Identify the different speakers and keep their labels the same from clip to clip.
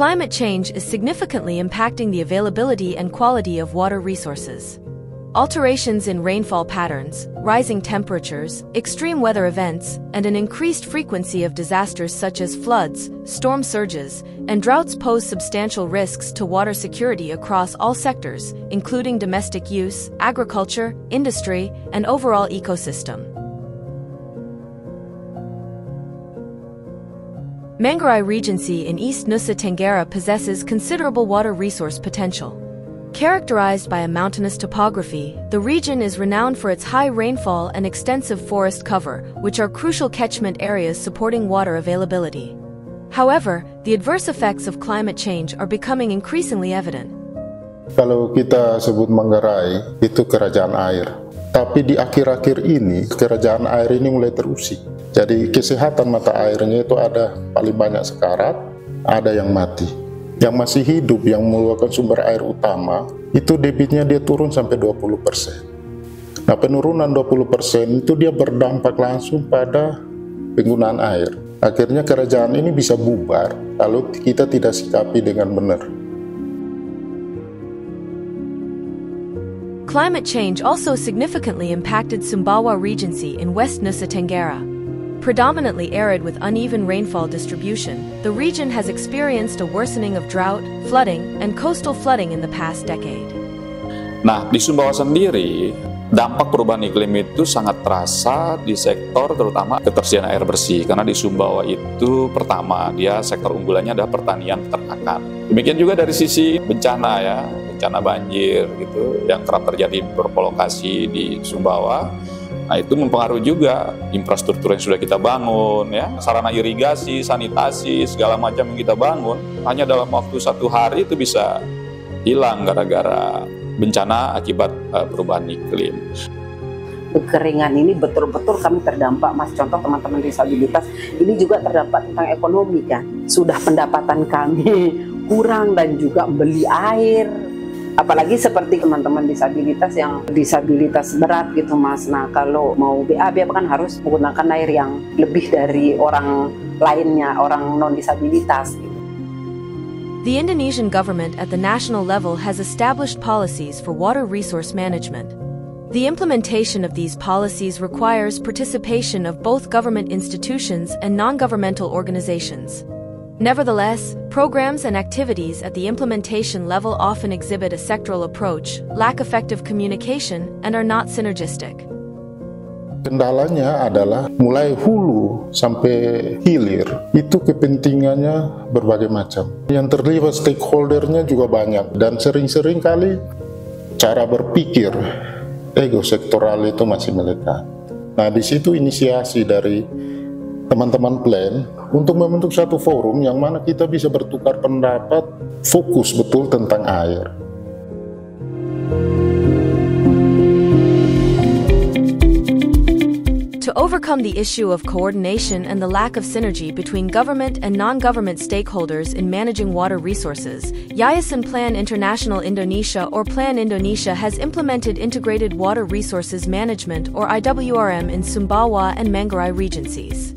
Speaker 1: Climate change is significantly impacting the availability and quality of water resources. Alterations in rainfall patterns, rising temperatures, extreme weather events, and an increased frequency of disasters such as floods, storm surges, and droughts pose substantial risks to water security across all sectors, including domestic use, agriculture, industry, and overall ecosystem. Manggarai Regency in East Nusa Tenggara possesses considerable water resource potential. Characterized by a mountainous topography, the region is renowned for its high rainfall and extensive forest cover, which are crucial catchment areas supporting water availability. However, the adverse effects of climate change are becoming increasingly evident.
Speaker 2: Kalau kita sebut Manggarai, itu kerajaan air. Tapi di akhir-akhir ini, kerajaan air ini mulai terusik. Jadi kesehatan mata airnya itu ada paling banyak sekarat, ada yang mati. Yang masih hidup, yang merupakan sumber air utama, itu debitnya dia turun sampai 20%. Nah, penurunan 20% itu dia berdampak langsung pada penggunaan air. Akhirnya kerajaan ini bisa bubar kalau kita tidak sikapi dengan benar.
Speaker 1: Climate change also significantly impacted Sumbawa Regency in West Nusa Tenggara. Predominantly arid with uneven rainfall distribution, the region has experienced a worsening of drought, flooding, and coastal flooding in the past decade.
Speaker 3: Nah, di Sumbawa sendiri, dampak perubahan iklim itu sangat terasa di sektor terutama ketersediaan air bersih. Karena di Sumbawa itu pertama, dia sektor unggulannya adalah pertanian peternakan. Demikian juga dari sisi bencana ya, bencana banjir gitu, yang kerap terjadi berpolokasi di Sumbawa. Nah, itu mempengaruhi juga infrastruktur yang sudah kita bangun, ya, sarana irigasi, sanitasi, segala macam yang kita bangun, hanya dalam waktu 1 hari itu bisa hilang gara-gara bencana akibat perubahan iklim.
Speaker 4: Kekeringan ini betul-betul kami terdampak, Mas. Contoh teman-teman disabilitas, ini juga terdampak tentang ekonomi kan. Sudah pendapatan kami kurang dan juga beli air. Apalagi seperti teman-teman disabilitas yang disabilitas berat gitu, Mas. Nah, kalau mau BAB kan harus menggunakan air yang lebih dari orang lainnya, orang non-disabilitas gitu.
Speaker 1: The Indonesian government at the national level has established policies for water resource management. The implementation of these policies requires participation of both government institutions and non-governmental organizations. Nevertheless, programs and activities at the implementation level often exhibit a sectoral approach, lack effective communication, and are not synergistic.
Speaker 2: Kendalanya adalah mulai hulu sampai hilir, itu kepentingannya berbagai macam. Yang terlibat stakeholdernya juga banyak, dan sering-sering kali cara berpikir ego sektoral itu masih melekat. Nah, di situ inisiasi dari teman-teman plan untuk membentuk satu forum yang mana kita bisa bertukar pendapat, fokus betul tentang air.
Speaker 1: To overcome the issue of coordination and the lack of synergy between government and non-government stakeholders in managing water resources, Yayasan Plan International Indonesia or Plan Indonesia has implemented Integrated Water Resources Management or IWRM in Sumbawa and Manggarai Regencies.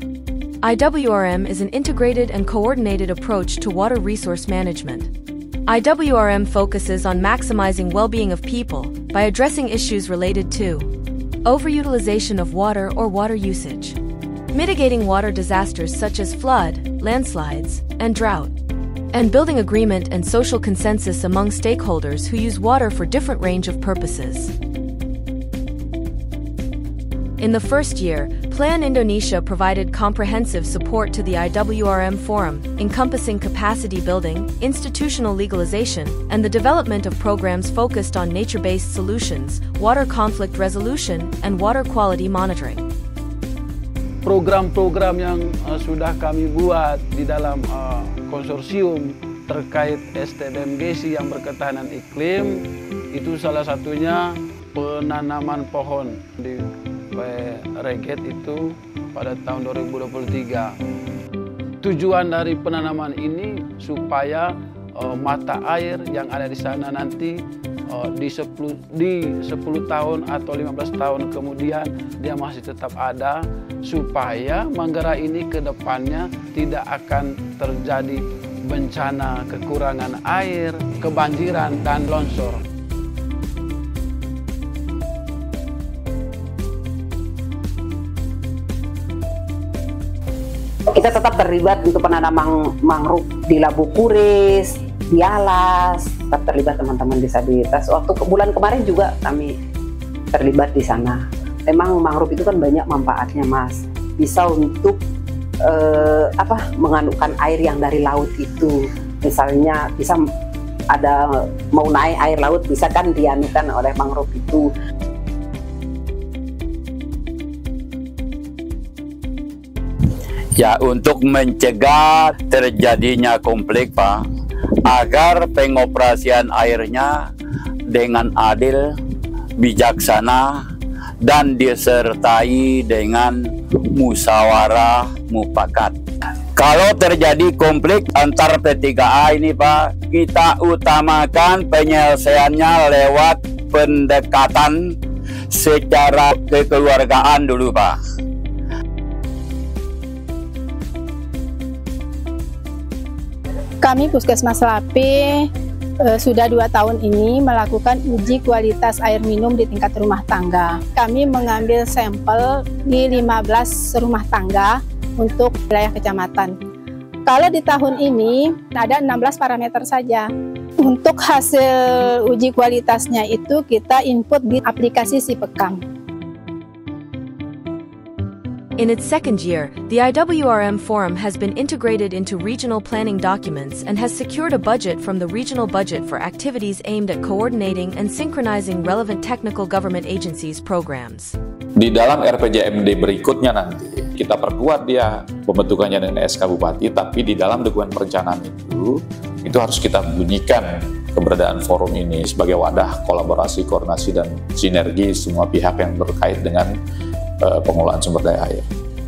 Speaker 1: IWRM is an integrated and coordinated approach to water resource management. IWRM focuses on maximizing well-being of people by addressing issues related to overutilization of water or water usage, mitigating water disasters such as flood, landslides, and drought, and building agreement and social consensus among stakeholders who use water for different range of purposes. In the first year, Plan Indonesia provided comprehensive support to the IWRM Forum, encompassing capacity building, institutional legalization, and the development of programs focused on nature-based solutions, water conflict resolution, and water quality monitoring.
Speaker 5: Program-program yang sudah kami buat di dalam konsorsium terkait STBMGC yang berketahanan iklim, itu salah satunya penanaman pohon di Reget itu pada tahun 2023. Tujuan dari penanaman ini supaya mata air yang ada di sana nanti di 10 tahun atau 15 tahun kemudian dia masih tetap ada, supaya Manggarai ini ke depannya tidak akan terjadi bencana kekurangan air, kebanjiran, dan longsor.
Speaker 4: Kita tetap terlibat untuk penanaman mangrove di Labu Puris, di Alas, tetap terlibat teman-teman disabilitas. Waktu bulan kemarin juga kami terlibat di sana. Memang mangrove itu kan banyak manfaatnya, Mas. Bisa untuk mengandungkan air yang dari laut itu. Misalnya bisa ada mau naik air laut bisa kan dianukan oleh mangrove itu.
Speaker 6: Ya, untuk mencegah terjadinya konflik, Pak, agar pengoperasian airnya dengan adil, bijaksana, dan disertai dengan musyawarah mufakat. Kalau terjadi konflik antar P3A ini, Pak, kita utamakan penyelesaiannya lewat pendekatan secara kekeluargaan dulu, Pak.
Speaker 7: Kami Puskesmas Lape sudah 2 tahun ini melakukan uji kualitas air minum di tingkat rumah tangga. Kami mengambil sampel di 15 rumah tangga untuk wilayah kecamatan. Kalau di tahun ini ada 16 parameter saja. Untuk hasil uji kualitasnya itu kita input di aplikasi Sipekam.
Speaker 1: In its second year, the IWRM Forum has been integrated into regional planning documents and has secured a budget from the regional budget for activities aimed at coordinating and synchronizing relevant technical government agencies' programs.
Speaker 3: Di dalam RPJMD berikutnya nanti, kita perkuat dia pembentukannya dengan SK Bupati, tapi di dalam dokumen perencanaan itu harus kita bunyikan keberadaan forum ini sebagai wadah kolaborasi, koordinasi, dan sinergi semua pihak yang terkait dengan pengelolaan sumber daya air.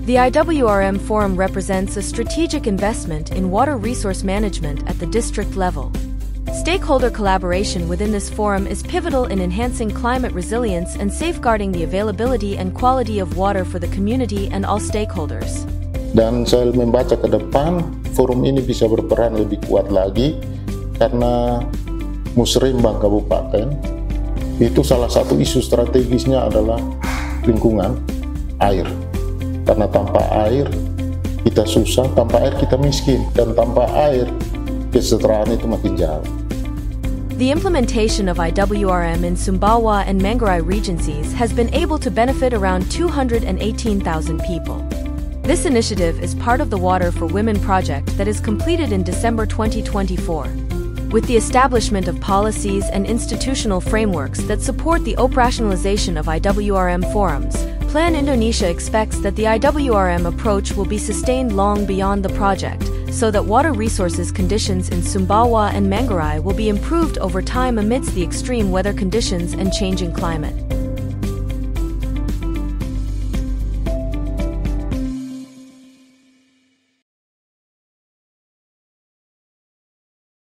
Speaker 1: The IWRM Forum represents a strategic investment in water resource management at the district level. Stakeholder collaboration within this forum is pivotal in enhancing climate resilience and safeguarding the availability and quality of water for the community and all stakeholders.
Speaker 2: Dan saya membaca ke depan, forum ini bisa berperan lebih kuat lagi karena Musrembang Kabupaten itu salah satu isu strategisnya adalah lingkungan, air. Karena tanpa air kita susah, tanpa air kita miskin, dan tanpa air kesejahteraan itu makin jauh.
Speaker 1: The implementation of IWRM in Sumbawa and Manggarai regencies has been able to benefit around 218,000 people. This initiative is part of the Water for Women project that is completed in December 2024. With the establishment of policies and institutional frameworks that support the operationalization of IWRM forums, Plan Indonesia expects that the IWRM approach will be sustained long beyond the project, so that water resources conditions in Sumbawa and Manggarai will be improved over time amidst the extreme weather conditions and changing climate.